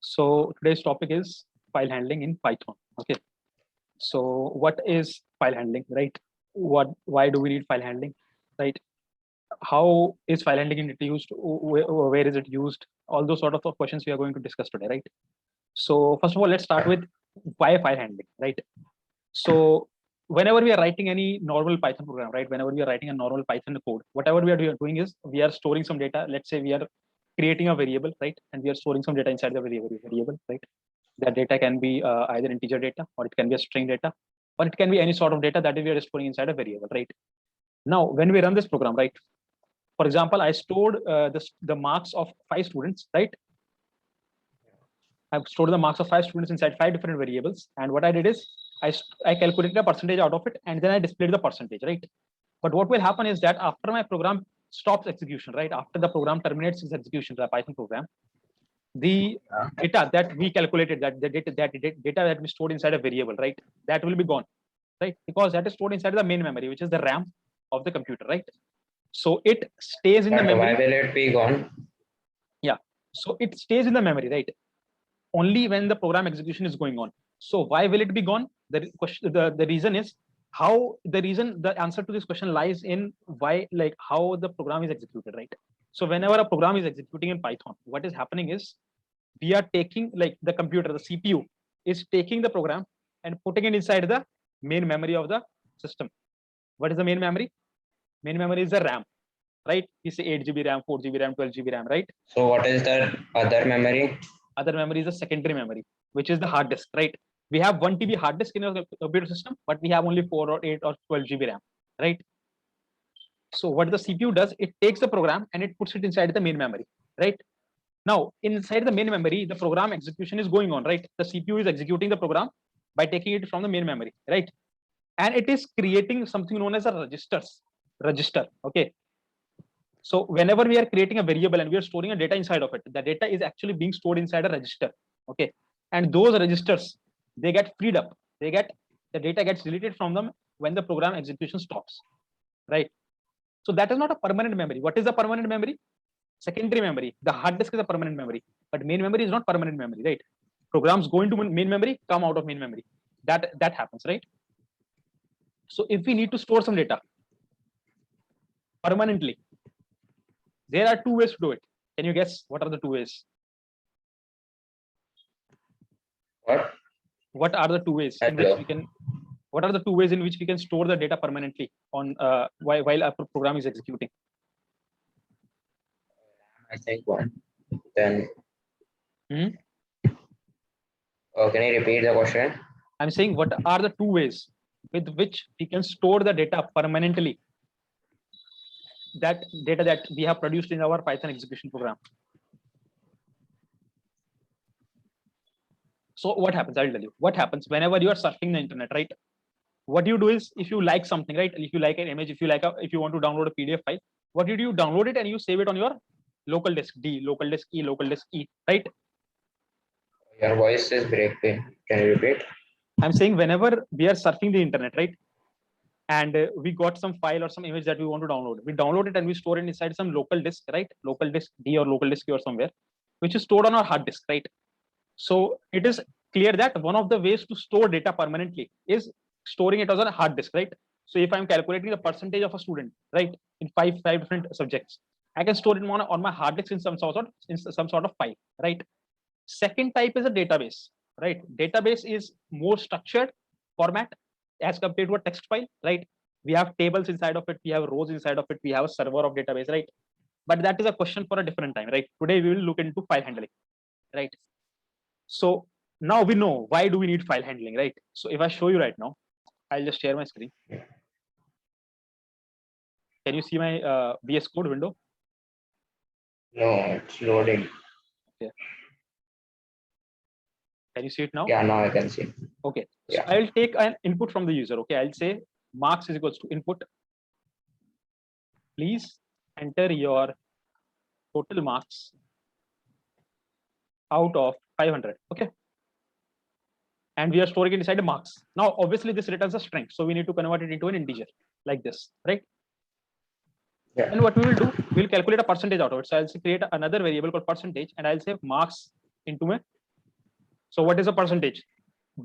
So today's topic is file handling in Python. Okay. So what is file handling, right? Why do we need file handling, right? How is file handling used? Where is it used? All those sort of questions we are going to discuss today, right? So first of all, let's start with why file handling, right? So whenever we are writing any normal Python program, right? Whenever we are writing a normal Python code, whatever we are doing is we are storing some data. Let's say we are creating a variable, right? And we are storing some data inside the variable, right? That data can be either integer data, or it can be a string data, or it can be any sort of data that we are storing inside a variable, right? Now, when we run this program, right? For example, I stored the marks of 5 students, right? I've stored the marks of 5 students inside 5 different variables. And what I did is I calculated a percentage out of it, and then I displayed the percentage, right? But what will happen is that after my program stops execution, right? After the program terminates its execution, the Python program, the data that we calculated, the data that we stored inside a variable, right? That will be gone, right? Because that is stored inside the main memory, which is the RAM of the computer, right? So it stays in the memory. Why will it be gone? Yeah. So it stays in the memory, right? Only when the program execution is going on. So why will it be gone? The question, the reason is the answer to this question lies in why, like how the program is executed, right? So whenever a program is executing in Python, what is happening is we are taking, like, the computer, the CPU is taking the program and putting it inside the main memory of the system. What is the main memory? Main memory is the RAM, right? You say 8 GB RAM, 4 GB RAM, 12 GB RAM, right? So what is the other memory? Other memory is a secondary memory, which is the hard disk, right? We have 1 TB hard disk in a computer system, but we have only 4 or 8 or 12 GB RAM, right? So what the CPU does, it takes the program and it puts it inside the main memory, right? Now, inside the main memory, the program execution is going on, right? The CPU is executing the program by taking it from the main memory, right? And it is creating something known as a register, okay? So whenever we are creating a variable and we are storing a data inside of it, the data is actually being stored inside a register, okay? And those registers, they get freed up. The data gets deleted from them when the program execution stops, right? So that is not a permanent memory. What is the permanent memory? Secondary memory. The hard disk is a permanent memory, but main memory is not permanent memory, right? Programs go into main memory, come out of main memory. That happens, right? So if we need to store some data permanently, there are 2 ways to do it. Can you guess what are the 2 ways? What are the 2 ways in which we can? What are the 2 ways in which we can store the data permanently on while a program is executing? I think one. Then. Can you repeat the question? I'm saying, what are the 2 ways with which we can store the data permanently? That data that we have produced in our Python execution program. So what happens? I'll tell you. What happens whenever you are surfing the internet, right? What you do is, if you like something, right? If you like an image, if you want to download a PDF file, what do? You download it and you save it on your local disk D, local disk E, right? Your voice is breaking. Can you repeat? I'm saying whenever we are surfing the internet, right? And we got some file or some image that we want to download. We download it and we store it inside some local disk, right? Local disk D or local disk E or somewhere, which is stored on our hard disk, right? So it is clear that one of the ways to store data permanently is storing it as a hard disk, right? So if I'm calculating the percentage of a student, right, in five different subjects, I can store it on my hard disk in some sort of file, right? Second type is a database, right? Database is more structured format as compared to a text file, right? We have tables inside of it, we have rows inside of it, we have a server of database, right? But that is a question for a different time, right? Today we will look into file handling, right? So now we know why do we need file handling, right? So if I show you right now, I'll just share my screen. Can you see my VS Code window? No, it's loading. Okay. Can you see it now? Yeah, now I can see. Okay. So yeah. I will take an input from the user. Okay. I'll say marks is equals to input. Please enter your total marks out of 500. Okay. And we are storing it inside the marks. Now, obviously, this returns a string. So we need to convert it into an integer like this, right? Yeah. And what we will do, we'll calculate a percentage out of it. So I'll create another variable called percentage, and I'll say marks into my So what is the percentage?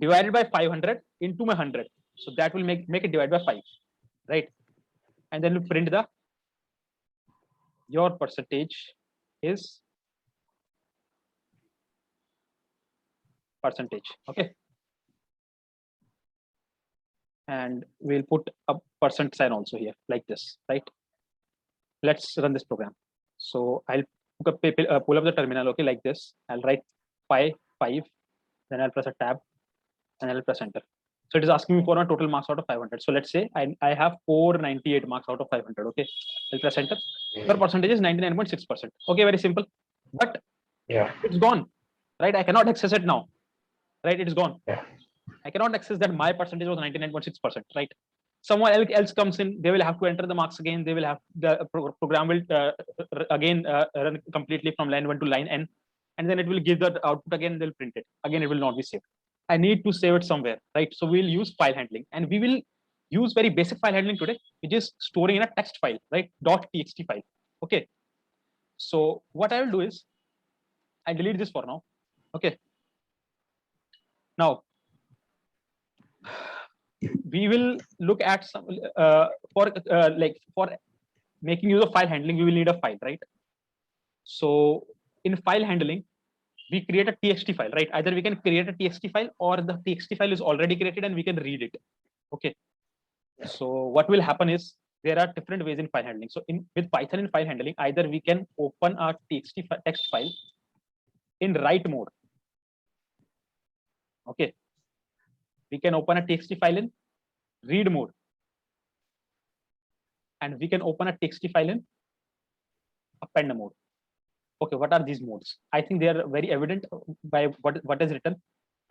Divided by 500 into my 100. So that will make it divided by 5, right? And then we print the your percentage is percentage. Okay. And we'll put a percent sign also here like this, right? Let's run this program. So I'll pull up the terminal, okay, like this. I'll write pi 5, then I'll press a tab, and I'll press enter. So it is asking me for a total marks out of 500. So let's say I have 498 marks out of 500. Okay, I'll press enter. Your percentage is 99.6%. Okay, very simple. But Yeah. it's gone, right? I cannot access it now, right? It's gone. Yeah. I cannot access that my percentage was 99.6%, right? Someone else comes in, they will have to enter the marks again. They will have the program will again run completely from line 1 to line n, and then it will give the output again. They'll print it again. It will not be saved. I need to save it somewhere, right? So we'll use file handling, and we will use very basic file handling today, which is storing in a text file, right? .txt file. Okay. So what I will do is I delete this for now. Okay. Now we will look at some for making use of file handling. We will need a file, right? So in file handling, we create a txt file, right? Either we can create a txt file or the txt file is already created and we can read it. Okay. So what will happen is there are different ways in file handling. So with Python in file handling, either we can open a text file in write mode. Okay. We can open a txt file in read mode, and we can open a txt file in append mode. Okay, what are these modes? I think they are very evident by what is written.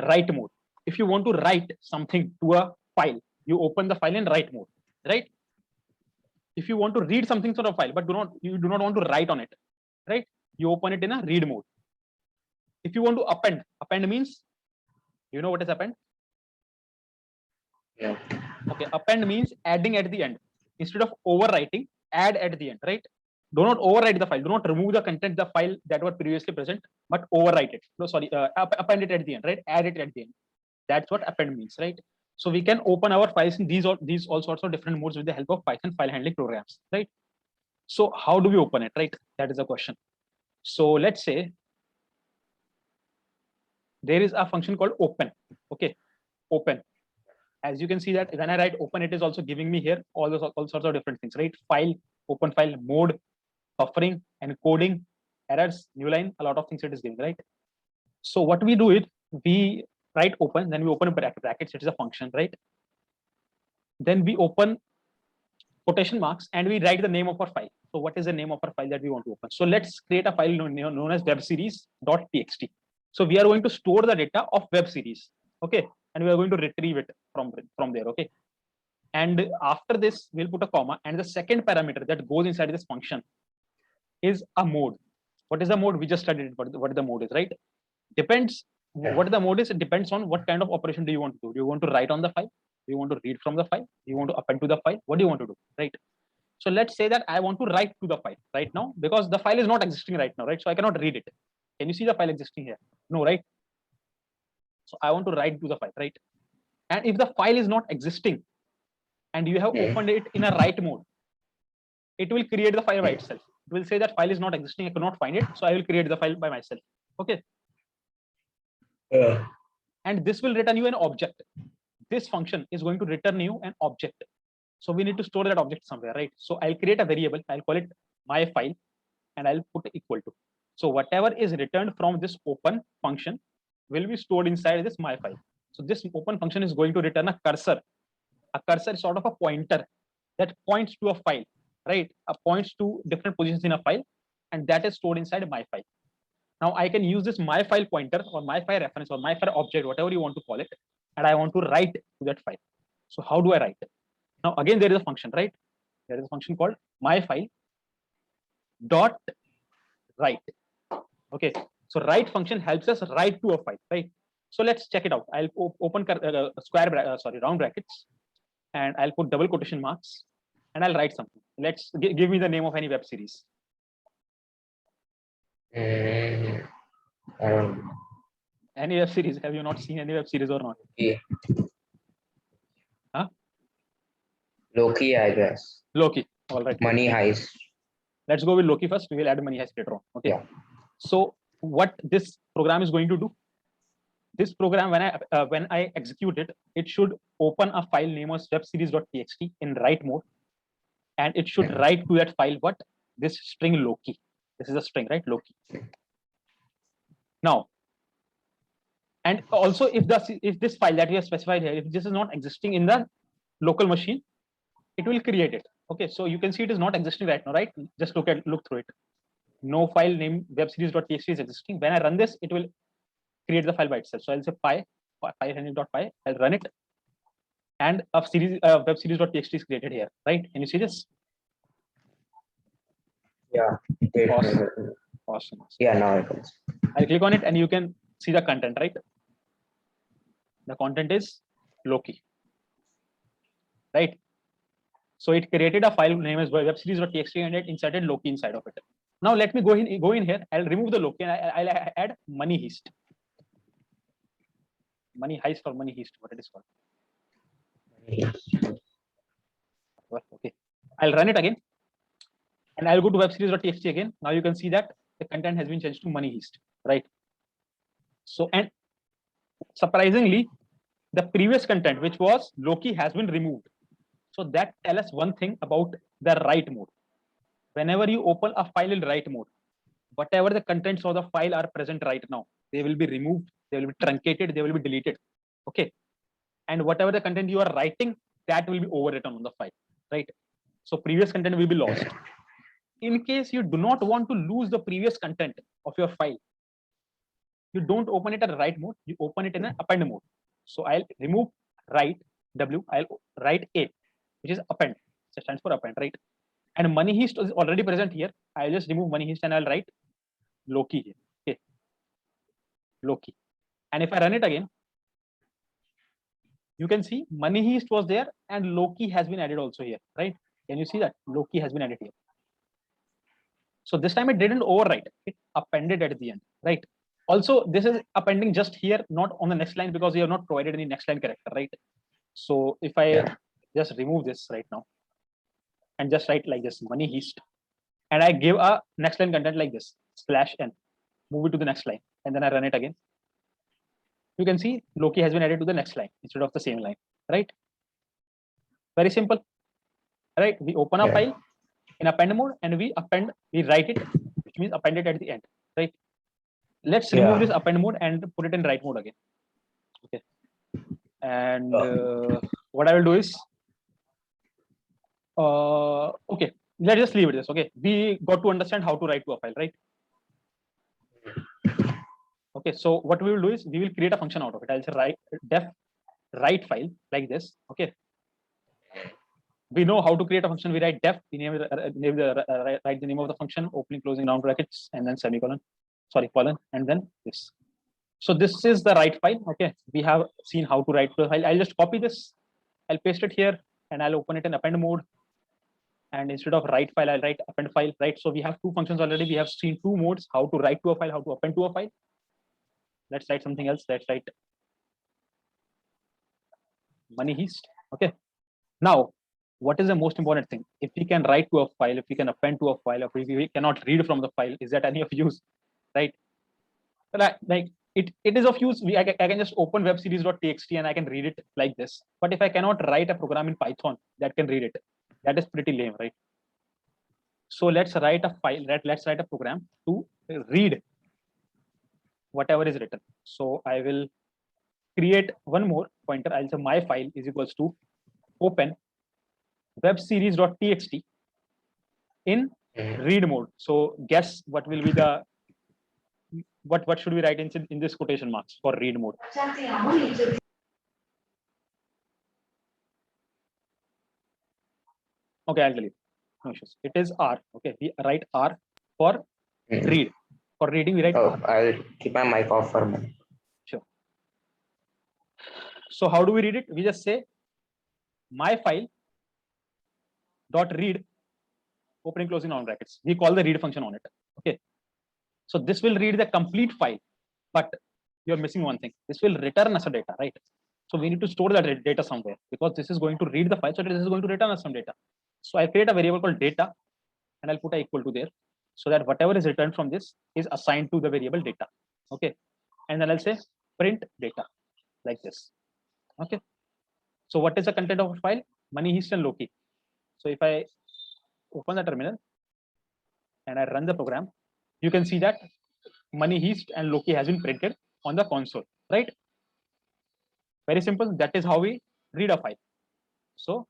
Write mode. If you want to write something to a file, you open the file in write mode, right? If you want to read something to a file, but you do not want to write on it, right? You open it in a read mode. If you want to append means, you know what is append? Yeah. Okay, append means adding at the end. Instead of overwriting, add at the end, right? Do not overwrite the file. Do not remove the content, the file that were previously present, but overwrite it. No, sorry, append it at the end, right? Add it at the end. That's what append means, right? So we can open our files in these all sorts of different modes with the help of Python file handling programs, right? So how do we open it, right? That is the question. So let's say there is a function called open. Okay, open. As you can see that when I write open, it is also giving me here all sorts of different things, right? File, open file, mode, buffering, encoding, errors, new line, a lot of things it is giving, right? So what we do is we write open, then we open brackets, it is a function, right? Then we open quotation marks and we write the name of our file. So what is the name of our file that we want to open? So let's create a file known as webseries.txt. So we are going to store the data of web series, okay? And we are going to retrieve it from there, okay? And after this, we'll put a comma, and the second parameter that goes inside this function is a mode. What is the mode? We just studied what the mode is, right? Depends. What the mode is, it depends on what kind of operation do you want to do. Do you want to write on the file? Do you want to read from the file? Do you want to append to the file? What do you want to do, right? So let's say that I want to write to the file right now because the file is not existing right now, right? So I cannot read it. Can you see the file existing here? No, right? So I want to write to the file, right? And if the file is not existing and you have opened it in a write mode, it will create the file by itself. It will say that file is not existing, I cannot find it, so I will create the file by myself. Okay. And this will return you an object. This function is going to return you an object. So we need to store that object somewhere, right? So I'll create a variable, I'll call it my file, and I'll put equal to. So whatever is returned from this open function will be stored inside this my file. So this open function is going to return a cursor. A cursor is sort of a pointer that points to a file, right? Points to different positions in a file, and that is stored inside my file. Now I can use this my file pointer or my file reference or my file object, whatever you want to call it, and I want to write to that file. So how do I write? Now again, there is a function, right? There is a function called my file dot write. Okay, so write function helps us write to a file, right? So let's check it out. I'll open round brackets, and I'll put double quotation marks, and I'll write something. Let's give me the name of any web series. I don't know. Any web series? Have you not seen any web series or not? Yeah. Huh? Loki, I guess. Loki. All right. Money Heist. Let's go with Loki first. We will add Money Heist later on. Okay. Yeah. So what this program is going to do? This program, when I execute it, it should open a file name as webseries.txt in write mode, and it should write to that file what this string Loki. This is a string, right? Loki. Now, and also if this file that we have specified here, if this is not existing in the local machine, it will create it. Okay, so you can see it is not existing right now, right? Just look through it. No file name webseries.txt is existing. When I run this, it will create the file by itself. So I'll say py. I'll run it, and a webseries.txt is created here, right? Can you see this? Yeah. Awesome. Yeah, now it comes. I'll click on it, and you can see the content, right? The content is Loki, right? So it created a file name as webseries.txt and it inserted Loki inside of it. Now let me go in here. I'll remove the Loki and I'll add Money Heist. Money Heist or Money Heist, what it is called. Okay. I'll run it again, and I'll go to webseries.txt again. Now you can see that the content has been changed to Money Heist, right? So, and surprisingly, the previous content, which was Loki, has been removed. So that tells us one thing about the write mode. Whenever you open a file in write mode, whatever the contents of the file are present right now, they will be removed, they will be truncated, they will be deleted. Okay. And whatever the content you are writing, that will be overwritten on the file, right? So previous content will be lost. In case you do not want to lose the previous content of your file, you don't open it at write mode, you open it in an append mode. So I'll remove write W, I'll write A, which is append. So it stands for append, right? And Money Heist is already present here. I'll just remove Money Heist and I'll write Loki here. Okay. Loki. And if I run it again, you can see Money Heist was there and Loki has been added also here, right? Can you see that? Loki has been added here. So this time it didn't overwrite, it appended at the end, right? Also, this is appending just here, not on the next line, because you have not provided any next line character, right? So if I just remove this right now and just write like this, Money Heist, and I give a next line content like this, /n, move it to the next line, and then I run it again. You can see Loki has been added to the next line instead of the same line, right? Very simple, right? We open a file in append mode and we write it, which means append it at the end, right? Let's remove this append mode and put it in write mode again. Okay. And what I will do is, okay, let's just leave it this. Okay, we got to understand how to write to a file, right? Okay, so what we will do is we will create a function out of it. I'll say def write file like this. Okay, we know how to create a function. We write def, we write the name of the function, opening, closing round brackets, and then semicolon, sorry, colon, and then this. So this is the write file. Okay, we have seen how to write to a file. I'll just copy this, I'll paste it here, and I'll open it in append mode. And instead of write file, I'll write append file, right? So we have two functions already. We have seen two modes, how to write to a file, how to append to a file. Let's write something else. Let's write Money Heist. Okay. Now, what is the most important thing? If we can write to a file, if we can append to a file, if we cannot read from the file, is that any of use, right? But like it is of use. I can just open webseries.txt and I can read it like this. But if I cannot write a program in Python that can read it, that is pretty lame, right? So let's write a file. Let's write a program to read whatever is written. So I will create one more pointer. I'll say my file is equals to open webseries.txt in read mode. So guess what will be the what should we write in this quotation marks for read mode? Okay, I'll tell you. No issues. It is R. Okay, we write R for read. For reading, we write R. I'll keep my mic off for a moment. Sure. So how do we read it? We just say my file dot read, opening, closing round brackets. We call the read function on it. Okay. So this will read the complete file, but you're missing one thing. This will return as a data, right? So we need to store that data somewhere because this is going to read the file. So this is going to return us some data. So I create a variable called data and I'll put a equal to there so that whatever is returned from this is assigned to the variable data. Okay. And then I'll say print data like this. Okay. So what is the content of a file? Money Heist and Loki. So if I open the terminal and I run the program, you can see that Money Heist and Loki has been printed on the console, right? Very simple. That is how we read a file. So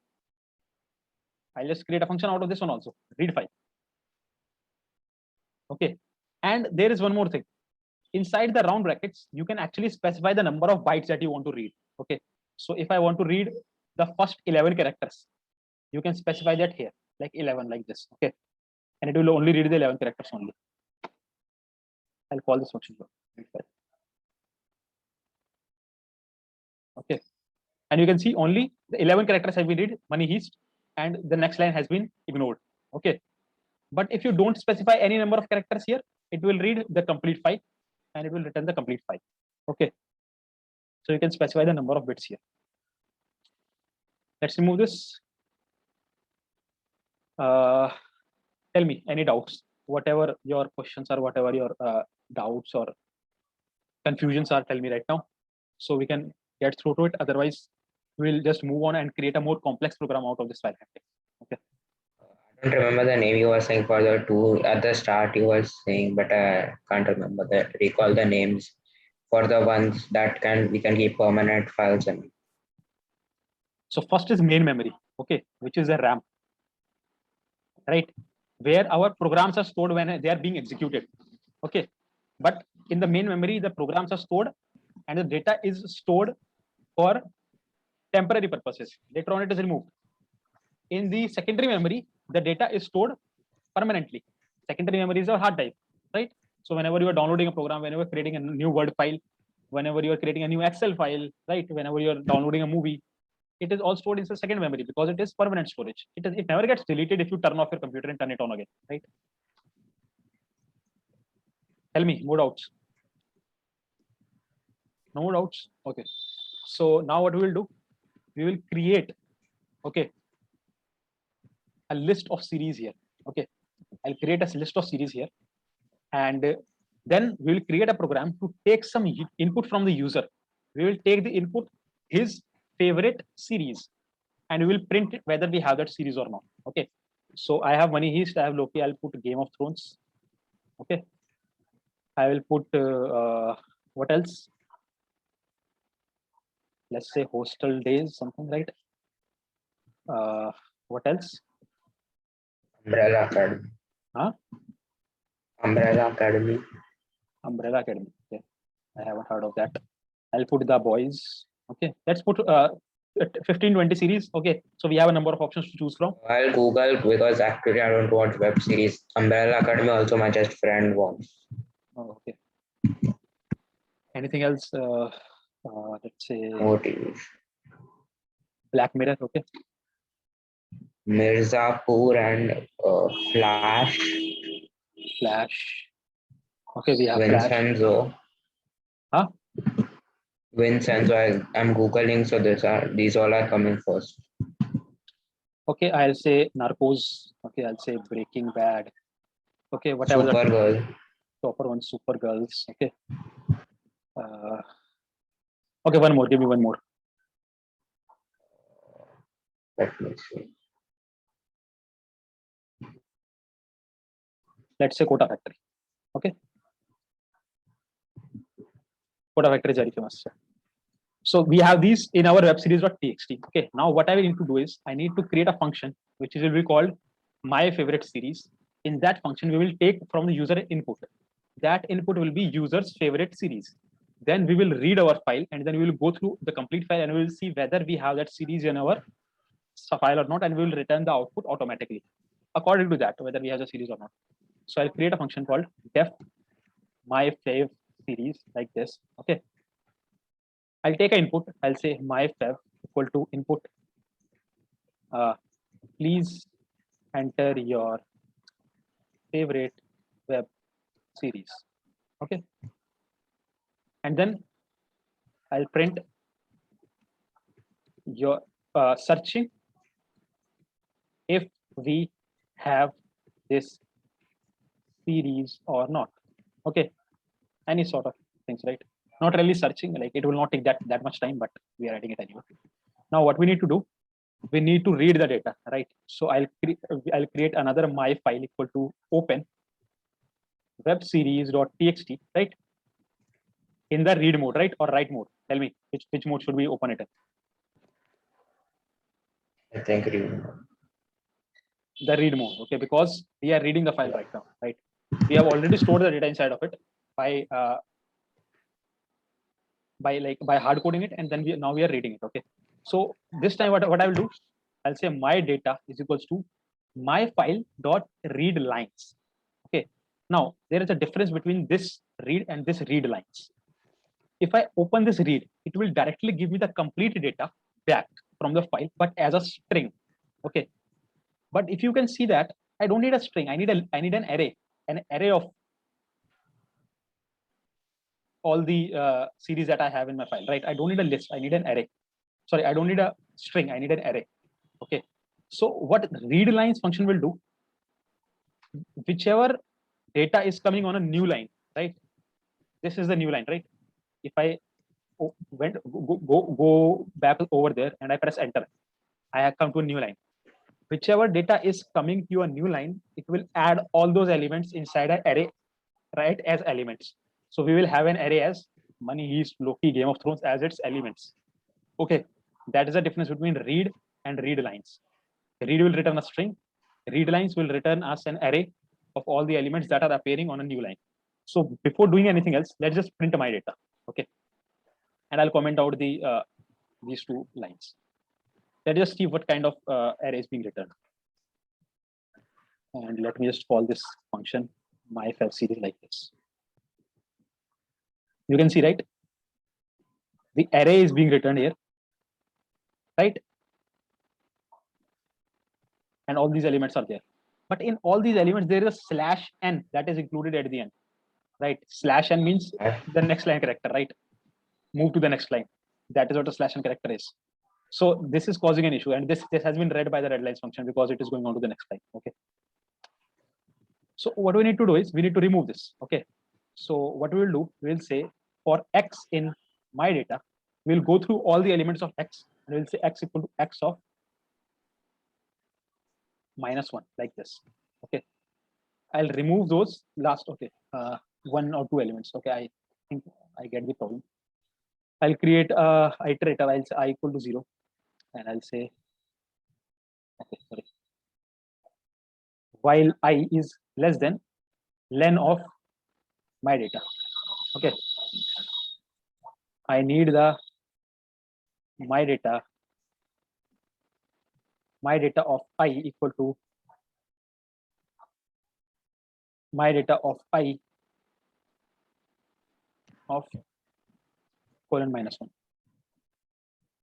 I'll just create a function out of this one also, read file. Okay. And there is one more thing. Inside the round brackets, you can actually specify the number of bytes that you want to read. Okay. So if I want to read the first 11 characters, you can specify that here, like 11, like this. Okay. And it will only read the 11 characters only. I'll call this function. Okay. And you can see only the 11 characters have been read, Money Heist, and the next line has been ignored. Okay. But if you don't specify any number of characters here, it will read the complete file and it will return the complete file. Okay. So you can specify the number of bits here. Let's remove this. Tell me any doubts, whatever your questions are, whatever your doubts or confusions are, tell me right now. So we can get through to it. Otherwise, we'll just move on and create a more complex program out of this file. Okay. I don't remember the name you were saying for the two at the start you were saying, but I can't remember recall the names for the ones that we can keep permanent files in. So first is main memory, okay, which is a RAM, right? Where our programs are stored when they are being executed. Okay. But in the main memory, the programs are stored and the data is stored for temporary purposes. Later on, it is removed. In the secondary memory, the data is stored permanently. Secondary memory is a hard drive, right? So whenever you are downloading a program, whenever you're creating a new Word file, whenever you are creating a new Excel file, right? Whenever you are downloading a movie, it is all stored in the second memory because it is permanent storage. It never gets deleted if you turn off your computer and turn it on again, right? Tell me, more doubts? No more doubts? Okay. So now what we will do, we will create, okay, a list of series here. Okay. I'll create a list of series here. And then we will create a program to take some input from the user. We will take the input, his favorite series, and we will print it whether we have that series or not. Okay. So I have Money Heist, I have Loki, I'll put Game of Thrones. Okay. I will put what else? Let's say Hostel Days, something, right? What else? Umbrella Academy. Huh? Umbrella Academy. Umbrella Academy. Okay. I haven't heard of that. I'll put The Boys. Okay. Let's put 15-20 series. Okay. So we have a number of options to choose from. I'll Google because actually I don't watch web series. Umbrella Academy also my just friend wants. Oh, okay. Anything else? Let's say More TVs. Black Mirror. Okay. Mirzapur and Flash. Flash. Okay, we have Flash. Vincenzo. Huh? Vincenzo. I'm googling, so these all are coming first. Okay, I'll say Narcos. Okay, I'll say Breaking Bad. Okay, whatever. Supergirl. Topper one, Supergirls. Okay. Okay, one more. Give me one more. Let me see. Let's say Kota Factory. Okay. Kota Factory is very famous. So we have these in our web series.txt. Okay. Now what I will need to do is I need to create a function which will be called my favorite series. In that function, we will take from the user input. That input will be user's favorite series. Then we will read our file and then we will go through the complete file and we will see whether we have that series in our file or not, and we will return the output automatically according to that, whether we have the series or not. So I'll create a function called def my fav series like this. Okay. I'll take an input. I'll say my fav equal to input. Please enter your favorite web series. Okay. and then I'll print your searching if we have this series or not. Okay, any sort of things, right? Not really searching, like it will not take that much time, but we are adding it anyway. Now what we need to do, we need to read the data, right? So I'll create another my file equal to open web series.txt, right? In the read mode, right? Or write mode. Tell me which mode should we open it in? I think The read mode, okay, because we are reading the file right now, right? We have already stored the data inside of it by hard coding it, and then now we are reading it. Okay, so this time what I will do, I'll say my data is equals to my file dot read lines. Okay, now there is a difference between this read and this read lines. If I open this read, it will directly give me the complete data back from the file, but as a string. Okay, but if you can see that I don't need a string, I need an array of all the series that I have in my file, right? I don't need a list, I need an array. Sorry, I don't need a string, I need an array. Okay, so what read lines function will do, whichever data is coming on a new line, right? This is the new line, right? If I go back over there and I press enter, I have come to a new line. Whichever data is coming to a new line, it will add all those elements inside an array, right? As elements. So we will have an array as Money Heist, Loki, Game of Thrones as its elements. Okay, that is the difference between read and read lines. Read will return a string. Read lines will return us an array of all the elements that are appearing on a new line. So before doing anything else, let's just print my data. Okay, and I'll comment out the these two lines. Let's just see what kind of array is being returned. And let me just call this function myFF series like this. You can see, right? The array is being returned here, right? And all these elements are there. But in all these elements, there is a slash n that is included at the end, right? Slash n means the next line character, right? Move to the next line. That is what a slash n character is. So this is causing an issue, and this has been read by the readlines function because it is going on to the next line. Okay. So what we need to do is we need to remove this. Okay. So what we will do, we'll say for x in my data, we'll go through all the elements of x, and we'll say x equal to x of -1 like this. Okay. I'll remove those last. Okay. One or two elements. Okay. I think I get the problem. I'll create a iterator. I'll say I equal to 0, and I'll say, okay, sorry, while I is less than len of my data. Okay, I need the my data of I equal to my data of I of colon -1.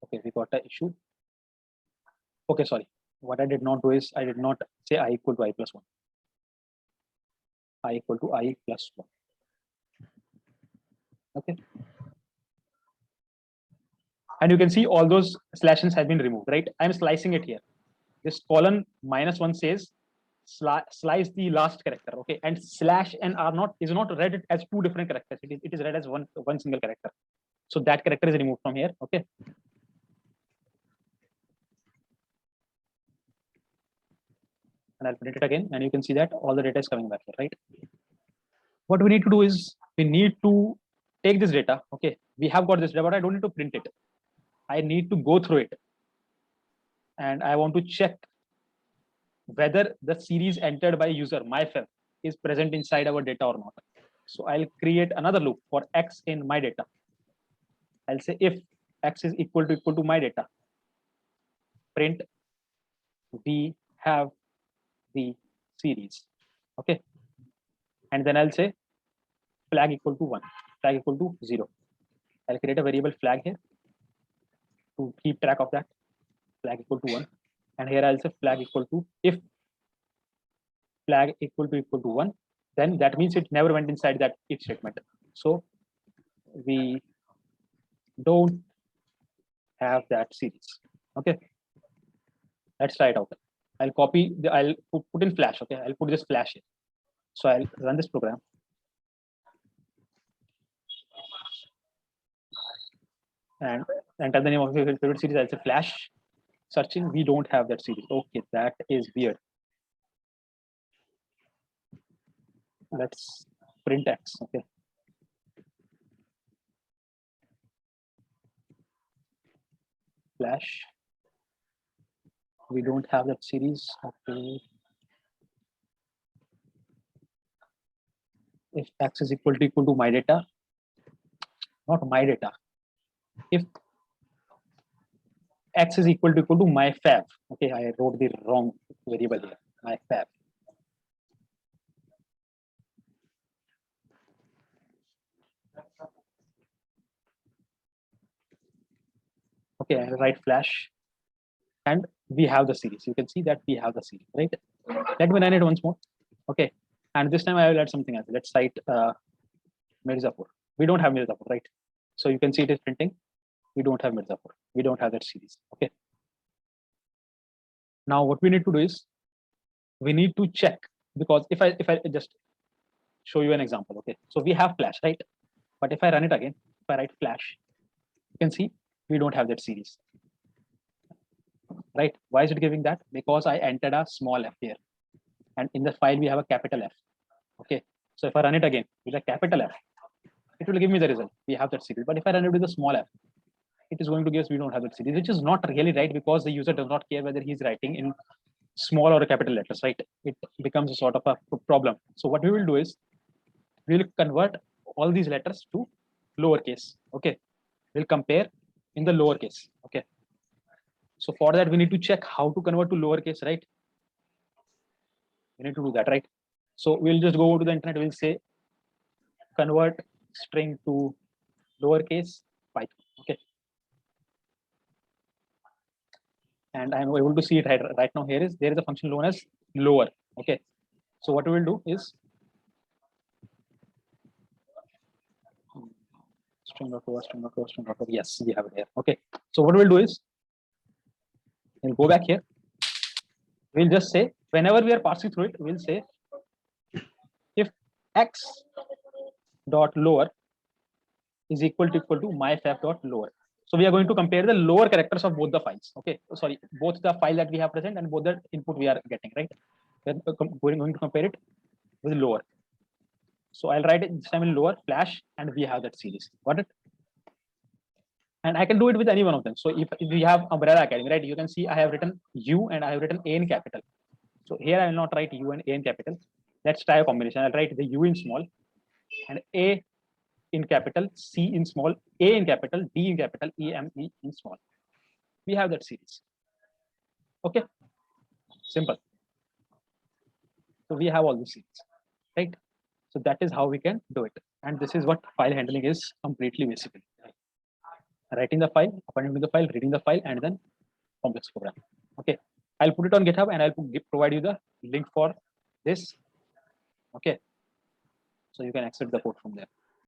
Okay, we got the issue. Okay, sorry. What I did not do is I did not say I equal to I plus 1. I equal to I plus 1. Okay. And you can see all those slashes have been removed, right? I'm slicing it here. This colon -1 says slice the last character, okay? And slash n is not read as two different characters. It is read as one single character. So that character is removed from here, okay? And I'll print it again, and you can see that all the data is coming back here, right? What we need to do is we need to take this data, okay? We have got this data, but I don't need to print it. I need to go through it, and I want to check whether the series entered by user myFF is present inside our data or not. So I'll create another loop for x in my data. I'll say if x is equal to my data, print we have the series. Okay. And then I'll say flag equal to 1, flag equal to 0. I'll create a variable flag here to keep track of that. Flag equal to 1. And here I'll say flag equal to, if flag equal to 1, then that means it never went inside that if statement. So we don't have that series. Okay, let's try it out. I'll copy the, I'll put in Flash. Okay, I'll put this Flash here. So I'll run this program. And enter the name of your favorite series. I'll say Flash. Searching, we don't have that series. Okay, that is weird. Let's print X. Okay. Flash. We don't have that series. Okay. If X is equal to my data, not my data. If X is equal to my fab. Okay, I wrote the wrong variable here. My fab. Okay, I'll write Flash, and we have the series. You can see that we have the series, right? Let me run it once more. Okay, and this time I will add something else. Let's cite Mirzapur. We don't have Mirzapur, right? So you can see it is printing. We don't have Mirzapur. We don't have that series. Okay. Now what we need to do is we need to check, because if I just show you an example. Okay, so we have Flash, right? But if I run it again, if I write Flash, you can see we don't have that series, right? Why is it giving that? Because I entered a small f here, and in the file we have a capital F. Okay, so if I run it again with a capital F, it will give me the result. We have that series. But if I run it with a small f, it is going to give us we don't have that series, which is not really right, because the user does not care whether he's writing in small or capital letters, right? It becomes a sort of a problem. So what we will do is we will convert all these letters to lowercase. Okay, we'll compare in the lowercase. Okay, so for that we need to check how to convert to lowercase, right? We need to do that, right? So we'll just go to the internet. We'll say convert string to lowercase Python. Okay, and I'm able to see it right now. There is a function known as lower. Okay, so what we will do is string.lower. Yes, we have it here. Okay, so what we'll do is we'll go back here. We'll just say whenever we are passing through it, we'll say if x dot lower is equal to my fab dot lower. So we are going to compare the lower characters of both the files. Okay, sorry, both the file that we have present and both the input we are getting, right? We're going to compare it with lower. So I'll write it this time in lower Flash, and we have that series. Got it? And I can do it with any one of them. So if we have Umbrella Academy, right? You can see I have written U and I have written A in capital. So here I will not write U and A in capital. Let's try a combination. I'll write the U in small and A in capital, C in small, A in capital, D in capital, E, M, E in small. We have that series. Okay, simple. So we have all the series, right? So that is how we can do it. And this is what file handling is completely basically. Writing the file, appending to the file, reading the file, and then complex program. Okay, I'll put it on GitHub and I'll provide you the link for this. Okay, so you can access the code from there.